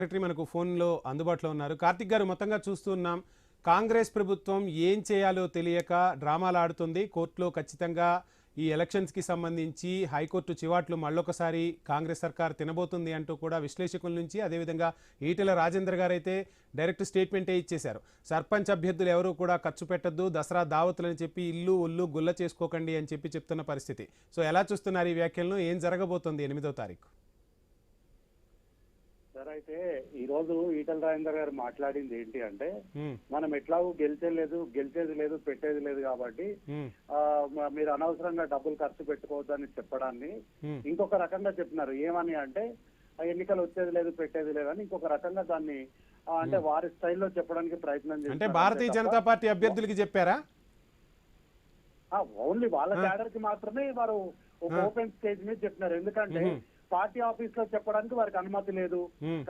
Secretary మనకు ఫోన్లో అందుబాటులో ఉన్నారు. కార్తిక్ గారు, మొత్తంగా చూస్తున్నాం కాంగ్రెస్ ప్రభుత్వం ఏం చేయాలో తెలియక డ్రామాలు ఆడుతుంది. కోర్టులో ఖచ్చితంగా ఈ ఎలక్షన్స్కి సంబంధించి హైకోర్టు చివాట్లు మళ్ళొకసారి కాంగ్రెస్ సర్కార్ తినబోతుంది అంటూ కూడా విశ్లేషకుల నుంచి, అదేవిధంగా ఈటెల రాజేందర్ గారు అయితే డైరెక్ట్ స్టేట్మెంటే ఇచ్చేశారు. సర్పంచ్ అభ్యర్థులు ఎవరు కూడా ఖర్చు పెట్టద్దు, దసరా దావతులని చెప్పి ఇల్లు ఒళ్ళు గుల్ల చేసుకోకండి అని చెప్తున్న పరిస్థితి. సో ఎలా చూస్తున్నారు ఈ వ్యాఖ్యలను? ఏం జరగబోతుంది 8వ తారీఖు? సార్, అయితే ఈ రోజు ఈటెల రాజేందర్ గారు మాట్లాడింది ఏంటి అంటే, మనం ఎట్లాగూ గెలిచేది లేదు పెట్టేది లేదు కాబట్టి మీరు అనవసరంగా డబ్బులు ఖర్చు పెట్టుకోవద్దని చెప్పడాన్ని ఇంకొక రకంగా చెప్పినారు. ఏమని అంటే, ఎన్నికలు వచ్చేది లేదు పెట్టేది లేదని ఇంకొక రకంగా దాన్ని అంటే వారి స్టైల్లో చెప్పడానికి ప్రయత్నం చేశారు. అంటే భారతీయ జనతా పార్టీ అభ్యర్థులకి చెప్పారా? ఓన్లీ వాళ్ళ క్యాడర్ కి మాత్రమే వారు ఒక ఓపెన్ స్టేజ్ మీద చెప్పినారు. ఎందుకంటే పార్టీ ఆఫీస్ లో చెప్పడానికి వారికి అనుమతి లేదు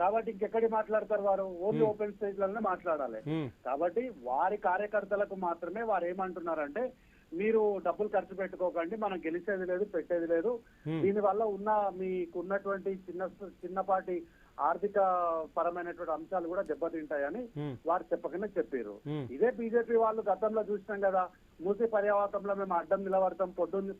కాబట్టి ఇంకెక్కడి మాట్లాడతారు వారు? ఓన్లీ ఓపెన్ స్టేజ్ లోనే మాట్లాడాలి. కాబట్టి వారి కార్యకర్తలకు మాత్రమే వారు ఏమంటున్నారంటే, మీరు డబ్బులు ఖర్చు పెట్టుకోకండి, మనం గెలిచేది లేదు పెట్టేది లేదు, దీని వల్ల మీకున్నటువంటి చిన్నపాటి ఆర్థిక పరమైనటువంటి అంశాలు కూడా దెబ్బతింటాయని వారు చెప్పకనే చెప్పారు. ఇదే బీజేపీ వాళ్ళు గతంలో చూసినాం కదా, మూసి పర్యావరణంలో మేము అడ్డం నిలబడతాం,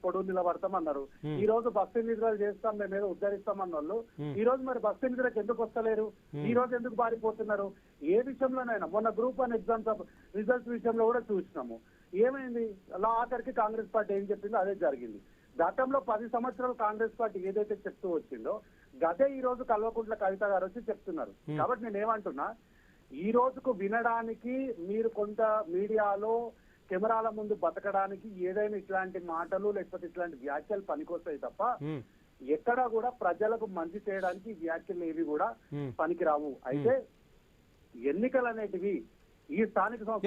పొడు నిలబడతాం అన్నారు. ఈ రోజు బస్సు నిద్రలు చేస్తాం, మేము ఏదో ఉద్ధరిస్తాం అన్న వాళ్ళు ఈ రోజు మరి బస్సు నిద్రకు ఎందుకు వస్తలేరు? ఈ రోజు ఎందుకు పారిపోతున్నారు? ఏ విషయంలోనైనా మొన్న గ్రూప్ 1 ఎగ్జామ్స్ రిజల్ట్స్ విషయంలో కూడా చూసినాము. ఏమైంది? అలా ఆఖరికి కాంగ్రెస్ పార్టీ ఏం చెప్పిందో అదే జరిగింది. గతంలో 10 సంవత్సరాలు కాంగ్రెస్ పార్టీ ఏదైతే చెప్తూ వచ్చిందో గదే ఈ రోజు కల్వకుంట్ల కవిత గారు వచ్చి చెప్తున్నారు. కాబట్టి నేను ఏమంటున్నా, ఈ రోజుకు వినడానికి మీరు కొంత మీడియాలో కెమెరాల ముందు బతకడానికి ఏదైనా ఇట్లాంటి మాటలు లేకపోతే ఇట్లాంటి వ్యాఖ్యలు పనికొస్తాయి తప్ప ఎక్కడా కూడా ప్రజలకు మంచి చేయడానికి వ్యాఖ్యలు ఏవి కూడా పనికిరావు. అయితే ఎన్నికలు అనేటివి ఈ స్థానిక సంస్థ